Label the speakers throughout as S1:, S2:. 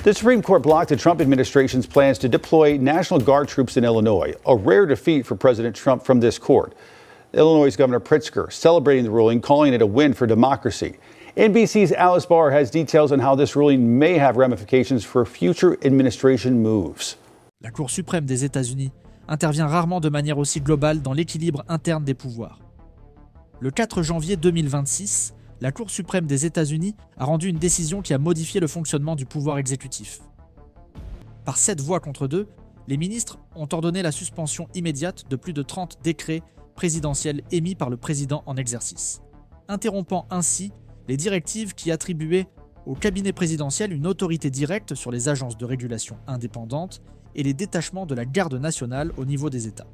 S1: The Supreme Court blocked the Trump administration's plans to deploy National Guard troops in Illinois, a rare defeat for President Trump from this court. Illinois Governor Pritzker celebrating the ruling, calling it a win for democracy. NBC's Alice Barr has details on how this ruling may have ramifications for future administration moves.
S2: La Cour suprême des États-Unis intervient rarement de manière aussi globale dans l'équilibre interne des pouvoirs. Le 4 janvier 2026, la Cour suprême des États-Unis a rendu une décision qui a modifié le fonctionnement du pouvoir exécutif. Par 7 voix contre 2, les ministres ont ordonné la suspension immédiate de plus de 30 décrets présidentiels émis par le président en exercice, interrompant ainsi les directives qui attribuaient au cabinet présidentiel une autorité directe sur les agences de régulation indépendantes et les détachements de la garde nationale au niveau des États.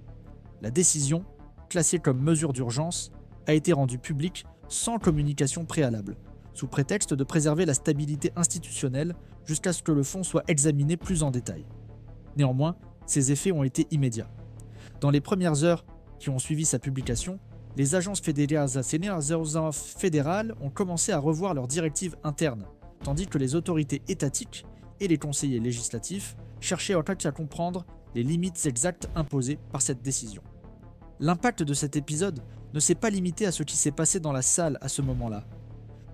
S2: La décision, classée comme mesure d'urgence, a été rendue publique sans communication préalable, sous prétexte de préserver la stabilité institutionnelle jusqu'à ce que le fonds soit examiné plus en détail. Néanmoins, ses effets ont été immédiats. Dans les premières heures qui ont suivi sa publication, les agences fédérales ont commencé à revoir leurs directives internes, tandis que les autorités étatiques et les conseillers législatifs cherchaient à comprendre les limites exactes imposées par cette décision. L'impact de cet épisode ne s'est pas limité à ce qui s'est passé dans la salle à ce moment-là.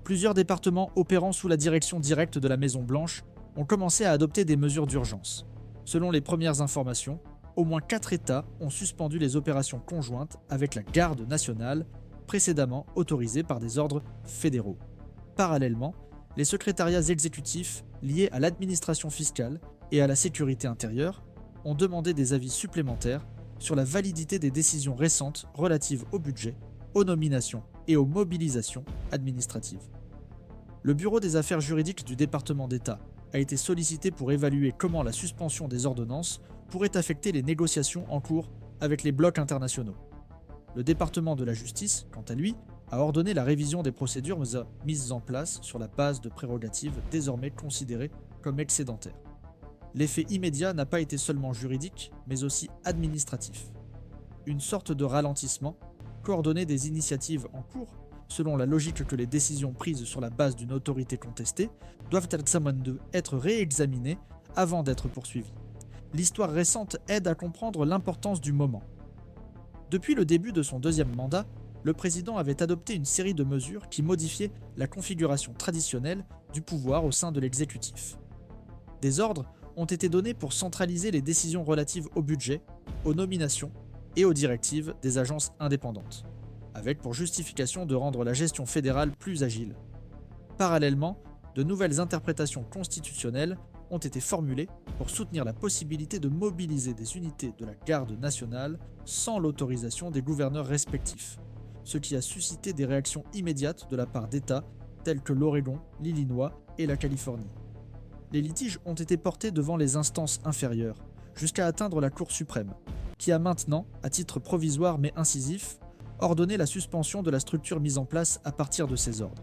S2: Plusieurs départements opérant sous la direction directe de la Maison-Blanche ont commencé à adopter des mesures d'urgence. Selon les premières informations, au moins 4 États ont suspendu les opérations conjointes avec la Garde nationale, précédemment autorisées par des ordres fédéraux. Parallèlement, les secrétariats exécutifs liés à l'administration fiscale et à la sécurité intérieure ont demandé des avis supplémentaires sur la validité des décisions récentes relatives au budget, aux nominations et aux mobilisations administratives. Le Bureau des affaires juridiques du département d'État a été sollicité pour évaluer comment la suspension des ordonnances pourrait affecter les négociations en cours avec les blocs internationaux. Le département de la justice, quant à lui, a ordonné la révision des procédures mises en place sur la base de prérogatives désormais considérées comme excédentaires. L'effet immédiat n'a pas été seulement juridique, mais aussi administratif. Une sorte de ralentissement, coordonné des initiatives en cours, selon la logique que les décisions prises sur la base d'une autorité contestée doivent être réexaminées avant d'être poursuivies. L'histoire récente aide à comprendre l'importance du moment. Depuis le début de son deuxième mandat, le président avait adopté une série de mesures qui modifiaient la configuration traditionnelle du pouvoir au sein de l'exécutif. Des ordres ont été donnés pour centraliser les décisions relatives au budget, aux nominations et aux directives des agences indépendantes, avec pour justification de rendre la gestion fédérale plus agile. Parallèlement, de nouvelles interprétations constitutionnelles ont été formulées pour soutenir la possibilité de mobiliser des unités de la garde nationale sans l'autorisation des gouverneurs respectifs, ce qui a suscité des réactions immédiates de la part d'États tels que l'Oregon, l'Illinois et la Californie. Les litiges ont été portés devant les instances inférieures, jusqu'à atteindre la Cour suprême, qui a maintenant, à titre provisoire mais incisif, ordonné la suspension de la structure mise en place à partir de ces ordres.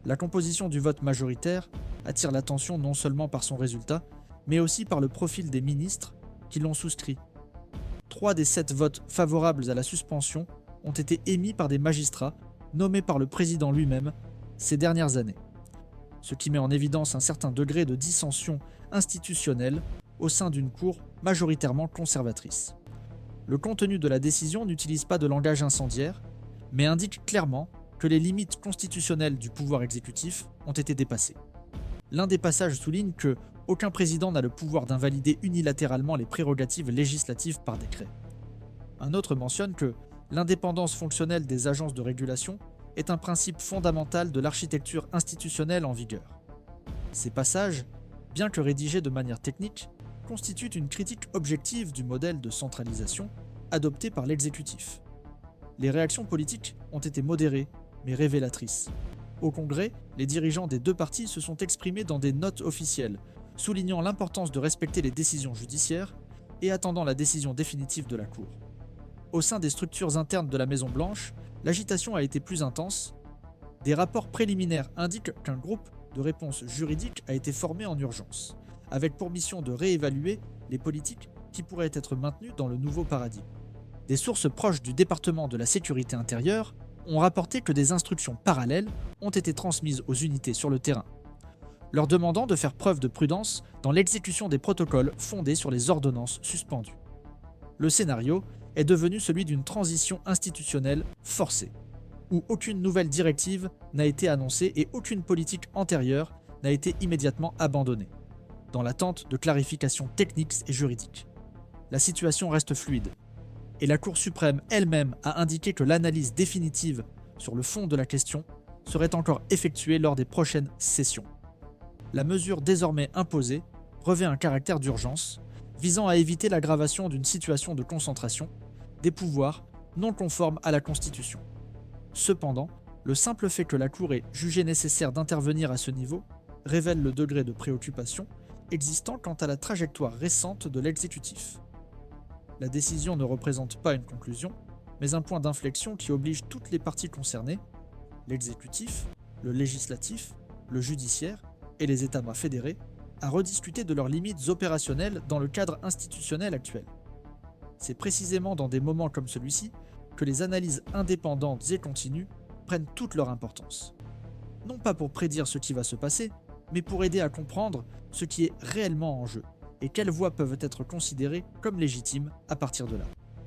S2: La composition du vote majoritaire attire l'attention non seulement par son résultat, mais aussi par le profil des ministres qui l'ont souscrit. 3 des 7 votes favorables à la suspension ont été émis par des magistrats nommés par le président lui-même ces dernières années, ce qui met en évidence un certain degré de dissension institutionnelle au sein d'une cour majoritairement conservatrice. Le contenu de la décision n'utilise pas de langage incendiaire, mais indique clairement que les limites constitutionnelles du pouvoir exécutif ont été dépassées. L'un des passages souligne que aucun président n'a le pouvoir d'invalider unilatéralement les prérogatives législatives par décret. Un autre mentionne que l'indépendance fonctionnelle des agences de régulation est un principe fondamental de l'architecture institutionnelle en vigueur. Ces passages, bien que rédigés de manière technique, constituent une critique objective du modèle de centralisation adopté par l'exécutif. Les réactions politiques ont été modérées, mais révélatrices. Au Congrès, les dirigeants des 2 partis se sont exprimés dans des notes officielles, soulignant l'importance de respecter les décisions judiciaires et attendant la décision définitive de la Cour. Au sein des structures internes de la Maison-Blanche, l'agitation a été plus intense. Des rapports préliminaires indiquent qu'un groupe de réponse juridique a été formé en urgence, avec pour mission de réévaluer les politiques qui pourraient être maintenues dans le nouveau paradigme. Des sources proches du département de la sécurité intérieure ont rapporté que des instructions parallèles ont été transmises aux unités sur le terrain. leur demandant de faire preuve de prudence dans l'exécution des protocoles fondés sur les ordonnances suspendues. Le scénario est devenu celui d'une transition institutionnelle forcée, où aucune nouvelle directive n'a été annoncée et aucune politique antérieure n'a été immédiatement abandonnée, dans l'attente de clarifications techniques et juridiques. La situation reste fluide, et la Cour suprême elle-même a indiqué que l'analyse définitive sur le fond de la question serait encore effectuée lors des prochaines sessions. La mesure désormais imposée revêt un caractère d'urgence, visant à éviter l'aggravation d'une situation de concentration des pouvoirs non conformes à la Constitution. Cependant, le simple fait que la Cour ait jugé nécessaire d'intervenir à ce niveau révèle le degré de préoccupation existant quant à la trajectoire récente de l'exécutif. La décision ne représente pas une conclusion, mais un point d'inflexion qui oblige toutes les parties concernées, l'exécutif, le législatif, le judiciaire et les États fédérés, à rediscuter de leurs limites opérationnelles dans le cadre institutionnel actuel. C'est précisément dans des moments comme celui-ci que les analyses indépendantes et continues prennent toute leur importance. Non pas pour prédire ce qui va se passer, mais pour aider à comprendre ce qui est réellement en jeu et quelles voies peuvent être considérées comme légitimes à partir de là.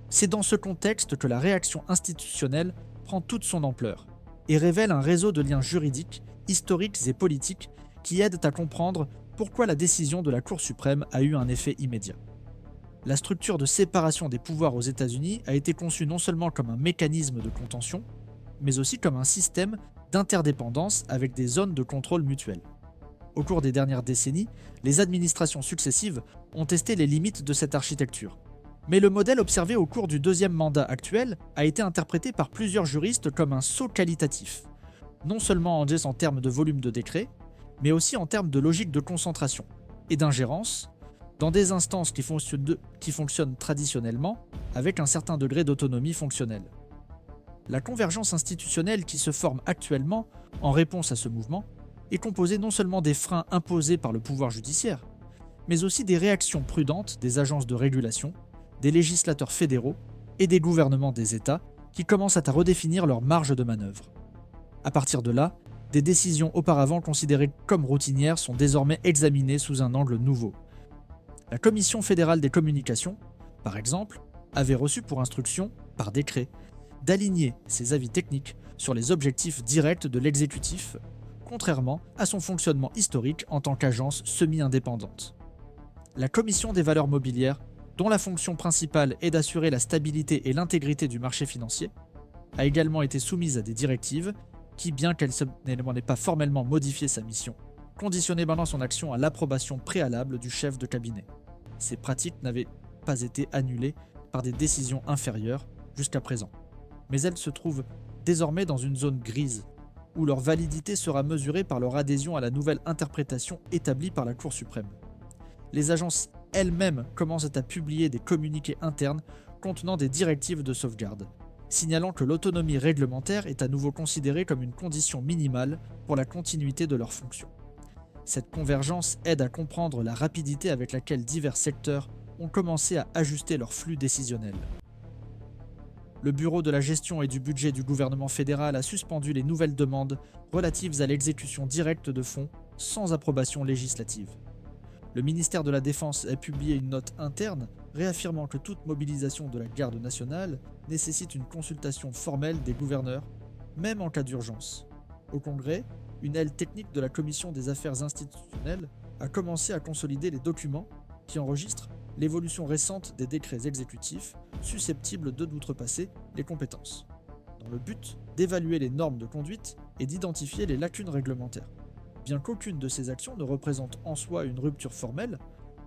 S2: C'est dans ce contexte que la réaction institutionnelle prend toute son ampleur et révèle un réseau de liens juridiques, historiques et politiques qui aident à comprendre pourquoi la décision de la Cour suprême a eu un effet immédiat. La structure de séparation des pouvoirs aux États-Unis a été conçue non seulement comme un mécanisme de contention, mais aussi comme un système d'interdépendance avec des zones de contrôle mutuel. Au cours des dernières décennies, les administrations successives ont testé les limites de cette architecture. Mais le modèle observé au cours du deuxième mandat actuel a été interprété par plusieurs juristes comme un saut qualitatif, non seulement en termes de volume de décrets, mais aussi en termes de logique de concentration et d'ingérence dans des instances qui fonctionnent traditionnellement avec un certain degré d'autonomie fonctionnelle. La convergence institutionnelle qui se forme actuellement en réponse à ce mouvement est composée non seulement des freins imposés par le pouvoir judiciaire, mais aussi des réactions prudentes des agences de régulation, des législateurs fédéraux et des gouvernements des États qui commencent à redéfinir leur marge de manœuvre. À partir de là, des décisions auparavant considérées comme routinières sont désormais examinées sous un angle nouveau. La Commission fédérale des communications, par exemple, avait reçu pour instruction, par décret, d'aligner ses avis techniques sur les objectifs directs de l'exécutif, contrairement à son fonctionnement historique en tant qu'agence semi-indépendante. La Commission des valeurs mobilières, dont la fonction principale est d'assurer la stabilité et l'intégrité du marché financier, a également été soumise à des directives qui, bien qu'elle n'ait pas formellement modifié sa mission, conditionnait maintenant son action à l'approbation préalable du chef de cabinet. Ces pratiques n'avaient pas été annulées par des décisions inférieures jusqu'à présent, mais elles se trouvent désormais dans une zone grise, où leur validité sera mesurée par leur adhésion à la nouvelle interprétation établie par la Cour suprême. Les agences elles-mêmes commencent à publier des communiqués internes contenant des directives de sauvegarde, signalant que l'autonomie réglementaire est à nouveau considérée comme une condition minimale pour la continuité de leurs fonctions. Cette convergence aide à comprendre la rapidité avec laquelle divers secteurs ont commencé à ajuster leur flux décisionnel. Le Bureau de la gestion et du budget du gouvernement fédéral a suspendu les nouvelles demandes relatives à l'exécution directe de fonds sans approbation législative. Le ministère de la Défense a publié une note interne réaffirmant que toute mobilisation de la garde nationale nécessite une consultation formelle des gouverneurs, même en cas d'urgence. Au Congrès, une aile technique de la Commission des affaires institutionnelles a commencé à consolider les documents qui enregistrent l'évolution récente des décrets exécutifs susceptibles d'outrepasser les compétences, dans le but d'évaluer les normes de conduite et d'identifier les lacunes réglementaires. Bien qu'aucune de ces actions ne représente en soi une rupture formelle,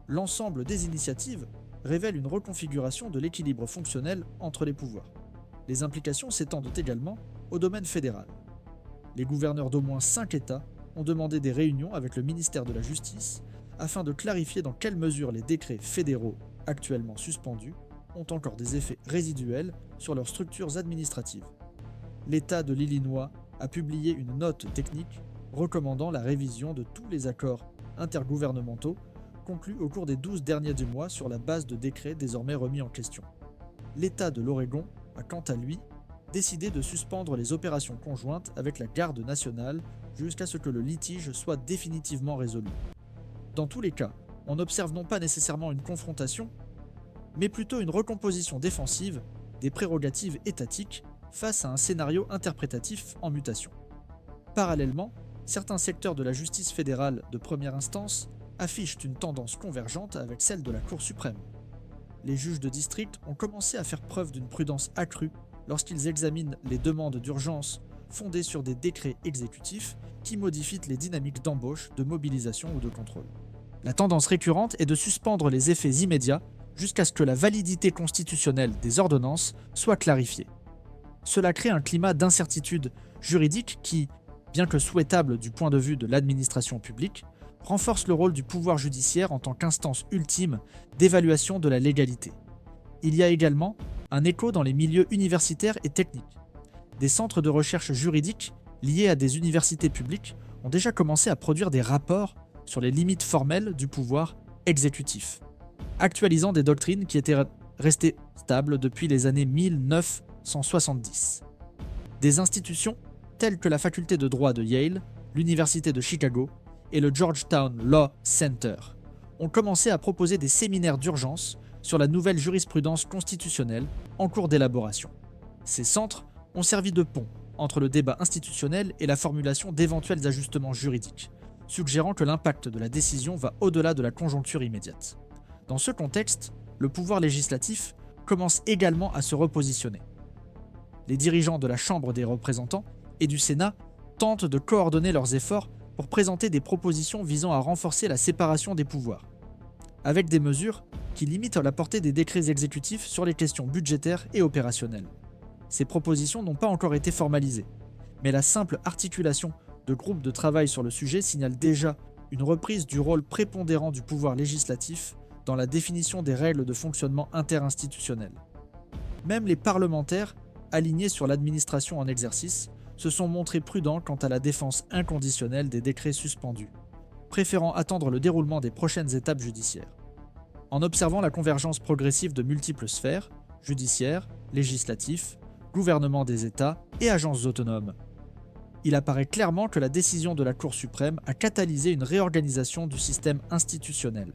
S2: l'ensemble des initiatives révèle une reconfiguration de l'équilibre fonctionnel entre les pouvoirs. Les implications s'étendent également au domaine fédéral. Les gouverneurs d'au moins 5 États ont demandé des réunions avec le ministère de la Justice afin de clarifier dans quelle mesure les décrets fédéraux actuellement suspendus ont encore des effets résiduels sur leurs structures administratives. L'État de l'Illinois a publié une note technique recommandant la révision de tous les accords intergouvernementaux conclus au cours des 12 derniers mois sur la base de décrets désormais remis en question. L'État de l'Oregon a quant à lui décidé de suspendre les opérations conjointes avec la Garde nationale jusqu'à ce que le litige soit définitivement résolu. Dans tous les cas, on observe non pas nécessairement une confrontation, mais plutôt une recomposition défensive des prérogatives étatiques face à un scénario interprétatif en mutation. Parallèlement, certains secteurs de la justice fédérale de première instance affichent une tendance convergente avec celle de la Cour suprême. Les juges de district ont commencé à faire preuve d'une prudence accrue lorsqu'ils examinent les demandes d'urgence fondées sur des décrets exécutifs qui modifient les dynamiques d'embauche, de mobilisation ou de contrôle. La tendance récurrente est de suspendre les effets immédiats jusqu'à ce que la validité constitutionnelle des ordonnances soit clarifiée. Cela crée un climat d'incertitude juridique qui, bien que souhaitable du point de vue de l'administration publique, renforce le rôle du pouvoir judiciaire en tant qu'instance ultime d'évaluation de la légalité. Il y a également un écho dans les milieux universitaires et techniques. Des centres de recherche juridique liés à des universités publiques ont déjà commencé à produire des rapports sur les limites formelles du pouvoir exécutif, actualisant des doctrines qui étaient restées stables depuis les années 1970. Des institutions telles que la faculté de droit de Yale, l'université de Chicago et le Georgetown Law Center ont commencé à proposer des séminaires d'urgence sur la nouvelle jurisprudence constitutionnelle en cours d'élaboration. Ces centres ont servi de pont entre le débat institutionnel et la formulation d'éventuels ajustements juridiques, suggérant que l'impact de la décision va au-delà de la conjoncture immédiate. Dans ce contexte, le pouvoir législatif commence également à se repositionner. Les dirigeants de la Chambre des représentants et du Sénat tentent de coordonner leurs efforts pour présenter des propositions visant à renforcer la séparation des pouvoirs, avec des mesures qui limitent la portée des décrets exécutifs sur les questions budgétaires et opérationnelles. Ces propositions n'ont pas encore été formalisées, mais la simple articulation de groupes de travail sur le sujet signale déjà une reprise du rôle prépondérant du pouvoir législatif dans la définition des règles de fonctionnement interinstitutionnel. Même les parlementaires, alignés sur l'administration en exercice, se sont montrés prudents quant à la défense inconditionnelle des décrets suspendus, préférant attendre le déroulement des prochaines étapes judiciaires. En observant la convergence progressive de multiples sphères, judiciaires, législatifs, gouvernements des États et agences autonomes, il apparaît clairement que la décision de la Cour suprême a catalysé une réorganisation du système institutionnel.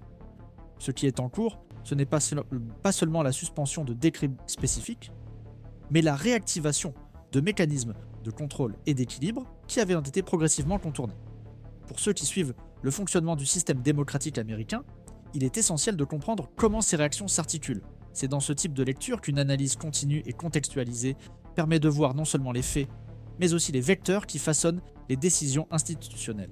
S2: Ce qui est en cours, ce n'est pas seulement la suspension de décrets spécifiques, mais la réactivation de mécanismes de contrôle et d'équilibre qui avaient été progressivement contournés. Pour ceux qui suivent le fonctionnement du système démocratique américain, il est essentiel de comprendre comment ces réactions s'articulent. C'est dans ce type de lecture qu'une analyse continue et contextualisée permet de voir non seulement les faits, mais aussi les vecteurs qui façonnent les décisions institutionnelles.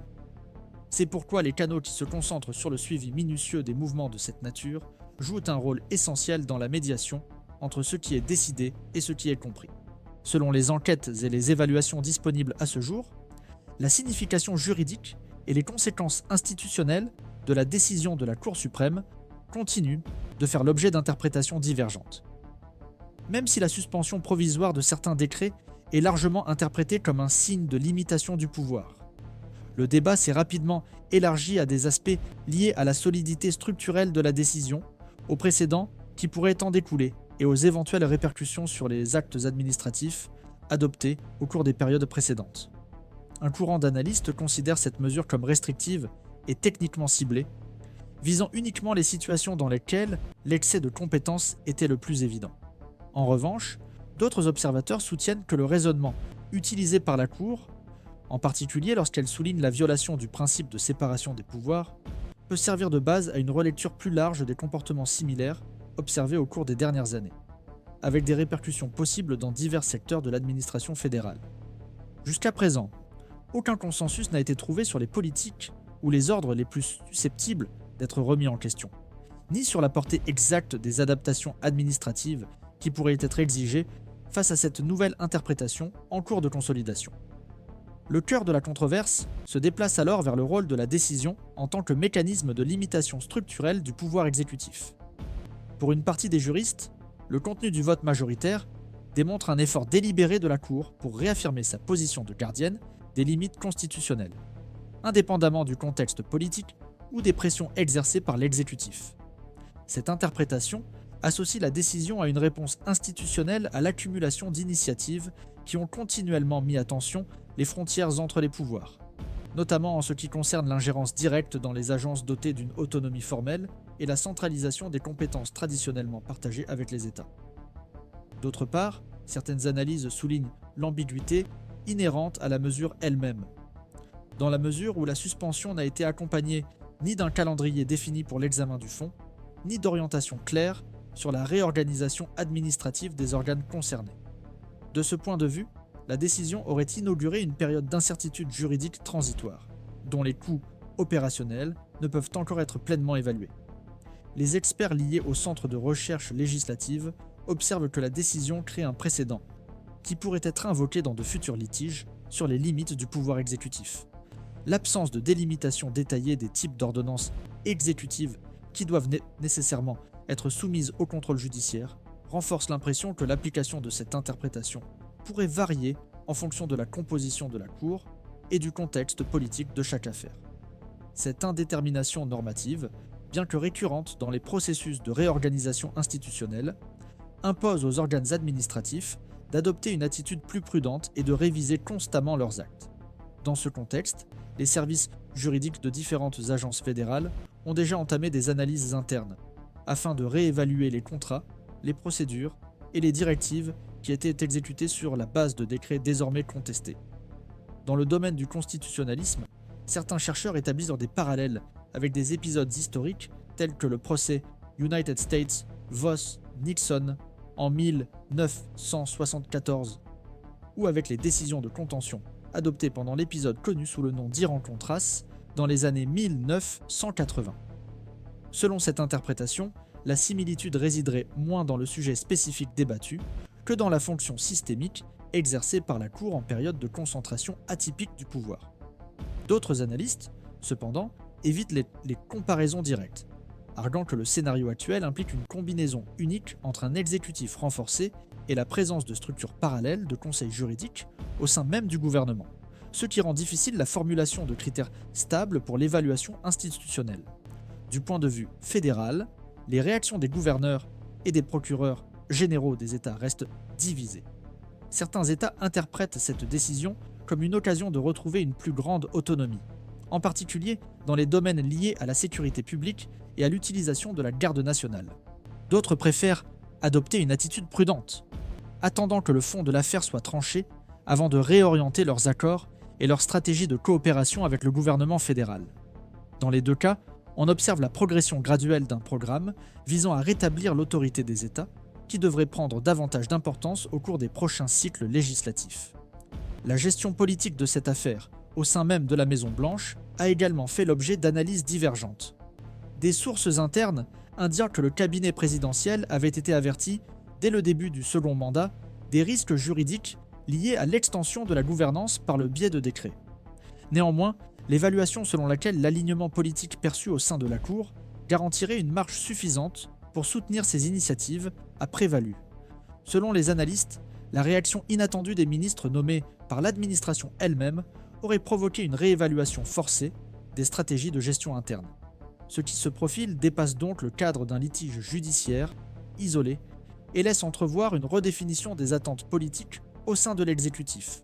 S2: C'est pourquoi les canaux qui se concentrent sur le suivi minutieux des mouvements de cette nature jouent un rôle essentiel dans la médiation entre ce qui est décidé et ce qui est compris. Selon les enquêtes et les évaluations disponibles à ce jour, la signification juridique et les conséquences institutionnelles de la décision de la Cour suprême continuent de faire l'objet d'interprétations divergentes. Même si la suspension provisoire de certains décrets est largement interprétée comme un signe de limitation du pouvoir, le débat s'est rapidement élargi à des aspects liés à la solidité structurelle de la décision, aux précédents qui pourraient en découler et aux éventuelles répercussions sur les actes administratifs adoptés au cours des périodes précédentes. Un courant d'analystes considère cette mesure comme restrictive et techniquement ciblée, visant uniquement les situations dans lesquelles l'excès de compétences était le plus évident. En revanche, d'autres observateurs soutiennent que le raisonnement utilisé par la Cour, en particulier lorsqu'elle souligne la violation du principe de séparation des pouvoirs, peut servir de base à une relecture plus large des comportements similaires observés au cours des dernières années, avec des répercussions possibles dans divers secteurs de l'administration fédérale. Jusqu'à présent, aucun consensus n'a été trouvé sur les politiques ou les ordres les plus susceptibles d'être remis en question, ni sur la portée exacte des adaptations administratives qui pourraient être exigées face à cette nouvelle interprétation en cours de consolidation. Le cœur de la controverse se déplace alors vers le rôle de la décision en tant que mécanisme de limitation structurelle du pouvoir exécutif. Pour une partie des juristes, le contenu du vote majoritaire démontre un effort délibéré de la Cour pour réaffirmer sa position de gardienne des limites constitutionnelles, indépendamment du contexte politique ou des pressions exercées par l'exécutif. Cette interprétation associe la décision à une réponse institutionnelle à l'accumulation d'initiatives qui ont continuellement mis à tension les frontières entre les pouvoirs, notamment en ce qui concerne l'ingérence directe dans les agences dotées d'une autonomie formelle et la centralisation des compétences traditionnellement partagées avec les États. D'autre part, certaines analyses soulignent l'ambiguïté inhérente à la mesure elle-même, dans la mesure où la suspension n'a été accompagnée ni d'un calendrier défini pour l'examen du fonds, ni d'orientation claire sur la réorganisation administrative des organes concernés. De ce point de vue, la décision aurait inauguré une période d'incertitude juridique transitoire, dont les coûts opérationnels ne peuvent encore être pleinement évalués. Les experts liés au Centre de recherche législative observent que la décision crée un précédent, qui pourrait être invoqué dans de futurs litiges sur les limites du pouvoir exécutif. L'absence de délimitation détaillée des types d'ordonnances exécutives qui doivent nécessairement être soumises au contrôle judiciaire renforce l'impression que l'application de cette interprétation pourrait varier en fonction de la composition de la Cour et du contexte politique de chaque affaire. Cette indétermination normative, bien que récurrente dans les processus de réorganisation institutionnelle, impose aux organes administratifs d'adopter une attitude plus prudente et de réviser constamment leurs actes. Dans ce contexte, les services juridiques de différentes agences fédérales ont déjà entamé des analyses internes, afin de réévaluer les contrats, les procédures et les directives qui étaient exécutées sur la base de décrets désormais contestés. Dans le domaine du constitutionnalisme, certains chercheurs établissent des parallèles avec des épisodes historiques tels que le procès United States Voss-Nixon en 1974 ou avec les décisions de contention adoptées pendant l'épisode connu sous le nom d'Iran-Contras dans les années 1980. Selon cette interprétation, la similitude résiderait moins dans le sujet spécifique débattu que dans la fonction systémique exercée par la Cour en période de concentration atypique du pouvoir. D'autres analystes, cependant, évitent les comparaisons directes, arguant que le scénario actuel implique une combinaison unique entre un exécutif renforcé et la présence de structures parallèles de conseils juridiques au sein même du gouvernement, ce qui rend difficile la formulation de critères stables pour l'évaluation institutionnelle. Du point de vue fédéral, les réactions des gouverneurs et des procureurs généraux des États restent divisées. Certains États interprètent cette décision comme une occasion de retrouver une plus grande autonomie, en particulier dans les domaines liés à la sécurité publique et à l'utilisation de la garde nationale. D'autres préfèrent adopter une attitude prudente, attendant que le fond de l'affaire soit tranché avant de réorienter leurs accords et leur stratégie de coopération avec le gouvernement fédéral. Dans les deux cas, on observe la progression graduelle d'un programme visant à rétablir l'autorité des États, qui devrait prendre davantage d'importance au cours des prochains cycles législatifs. La gestion politique de cette affaire, au sein même de la Maison-Blanche, a également fait l'objet d'analyses divergentes. Des sources internes indiquent que le cabinet présidentiel avait été averti, dès le début du second mandat, des risques juridiques liés à l'extension de la gouvernance par le biais de décrets. Néanmoins, l'évaluation selon laquelle l'alignement politique perçu au sein de la Cour garantirait une marge suffisante pour soutenir ces initiatives a prévalu. Selon les analystes, la réaction inattendue des ministres nommés par l'administration elle-même aurait provoqué une réévaluation forcée des stratégies de gestion interne. Ce qui se profile dépasse donc le cadre d'un litige judiciaire isolé et laisse entrevoir une redéfinition des attentes politiques au sein de l'exécutif,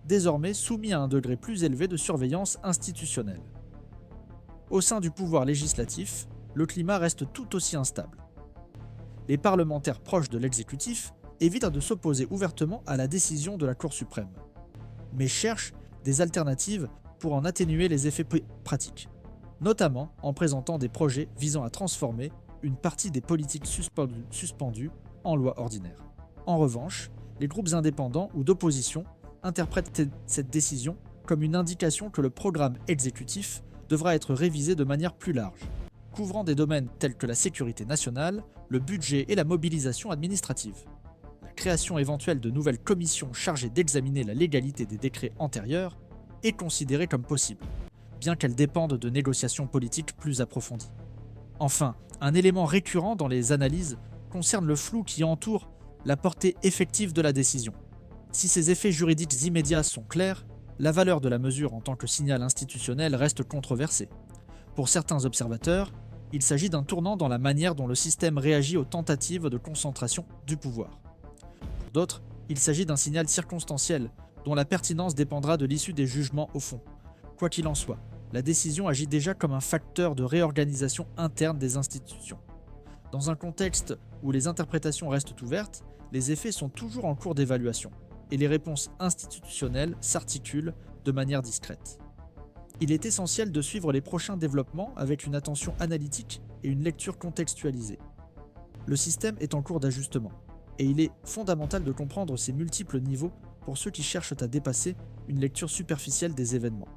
S2: désormais soumis à un degré plus élevé de surveillance institutionnelle. Au sein du pouvoir législatif, le climat reste tout aussi instable. Les parlementaires proches de l'exécutif évitent de s'opposer ouvertement à la décision de la Cour suprême, mais cherchent des alternatives pour en atténuer les effets pratiques, notamment en présentant des projets visant à transformer une partie des politiques suspendues en loi ordinaire. En revanche, les groupes indépendants ou d'opposition interprètent cette décision comme une indication que le programme exécutif devra être révisé de manière plus large, couvrant des domaines tels que la sécurité nationale, le budget et la mobilisation administrative. La création éventuelle de nouvelles commissions chargées d'examiner la légalité des décrets antérieurs est considérée comme possible, bien qu'elle dépende de négociations politiques plus approfondies. Enfin, un élément récurrent dans les analyses concerne le flou qui entoure la portée effective de la décision. Si ces effets juridiques immédiats sont clairs, la valeur de la mesure en tant que signal institutionnel reste controversée. Pour certains observateurs, il s'agit d'un tournant dans la manière dont le système réagit aux tentatives de concentration du pouvoir. Pour d'autres, il s'agit d'un signal circonstanciel dont la pertinence dépendra de l'issue des jugements au fond, Quoi qu'il en soit, la décision agit déjà comme un facteur de réorganisation interne des institutions. Dans un contexte où les interprétations restent ouvertes, les effets sont toujours en cours d'évaluation, et les réponses institutionnelles s'articulent de manière discrète. Il est essentiel de suivre les prochains développements avec une attention analytique et une lecture contextualisée. Le système est en cours d'ajustement, et il est fondamental de comprendre ses multiples niveaux pour ceux qui cherchent à dépasser une lecture superficielle des événements.